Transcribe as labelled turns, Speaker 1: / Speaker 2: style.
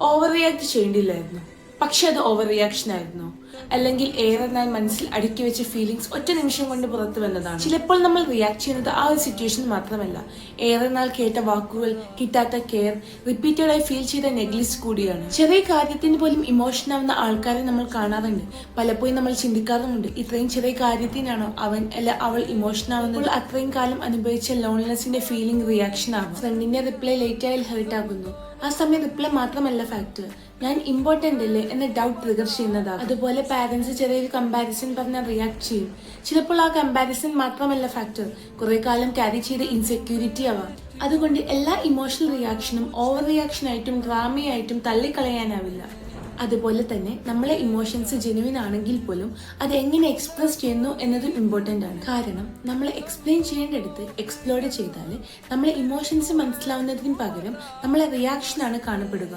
Speaker 1: Over react ചെയ്യേണ്ടില്ലായിരുന്നു. പക്ഷെ അത് over reaction ആയിരുന്നു, അല്ലെങ്കിൽ ഏറെ നാൾ മനസ്സിൽ അടുക്കി വെച്ച ഫീലിംഗ്സ് ഒറ്റ നിമിഷം കൊണ്ട് പുറത്തു വന്നതാണ്. ചിലപ്പോൾ നമ്മൾ റിയാക്ട് ചെയ്യുന്നത് ആ ഒരു സിറ്റുവേഷൻ മാത്രമല്ല, ഏറെ നാൾ കേട്ട വാക്കുകൾ, കിട്ടാത്ത കെയർ, റിപ്പീറ്റഡ് ആയി ഫീൽ ചെയ്ത നെഗ്ലിസ് കൂടിയാണ്. ചെറിയ കാര്യത്തിന് പോലും ഇമോഷൻ ആവുന്ന ആൾക്കാരെ നമ്മൾ കാണാറുണ്ട്. പലപ്പോഴും നമ്മൾ ചിന്തിക്കാറുമുണ്ട്, ഇത്രയും ചെറിയ കാര്യത്തിനാണോ അവൻ അല്ല അവൾ ഇമോഷൻ ആവുന്നത്? അത്രയും കാലം അനുഭവിച്ച ലോൺലെസിന്റെ ഫീലിംഗ് റിയാക്ഷൻ ആകും. ഫ്രണ്ടിന്റെ റിപ്ലൈ ലേറ്റ് ആയാൽ ഹേർട്ട് ആകുന്നു. ആ സമയം റിപ്ലൈ മാത്രമല്ല ഫാക്ടർ, ഞാൻ ഇമ്പോർട്ടന്റ് അല്ലേ എന്ന ഡൗട്ട് ട്രിഗർ ചെയ്യുന്നതാണ്. അതുപോലെ പാരന്റ്സ് ചെറിയൊരു കമ്പാരിസൺ പറഞ്ഞാൽ റിയാക്ട് ചെയ്യും. ചിലപ്പോൾ ആ കമ്പാരിസൺ മാത്രമല്ല ഫാക്ടർ, കുറെ കാലം ക്യാരി ചെയ്ത ഇൻസെക്യൂരിറ്റി ആവാം. അതുകൊണ്ട് എല്ലാ ഇമോഷണൽ റിയാക്ഷനും ഓവർ റിയാക്ഷൻ ആയിട്ടും ഡ്രാമയായിട്ടും തള്ളിക്കളയാനാവില്ല. അതുപോലെ തന്നെ നമ്മളെ ഇമോഷൻസ് ജെനുവിൻ ആണെങ്കിൽ പോലും അത് എങ്ങനെ എക്സ്പ്രസ് ചെയ്യുന്നു എന്നതും ഇമ്പോർട്ടൻ്റ് ആണ്. കാരണം നമ്മൾ എക്സ്പ്ലെയിൻ ചെയ്യേണ്ടടുത്ത് എക്സ്പ്ലോർ ചെയ്താൽ നമ്മളെ ഇമോഷൻസ് മനസ്സിലാവുന്നതിന് പകരം നമ്മളെ റിയാക്ഷനാണ് കാണപ്പെടുക.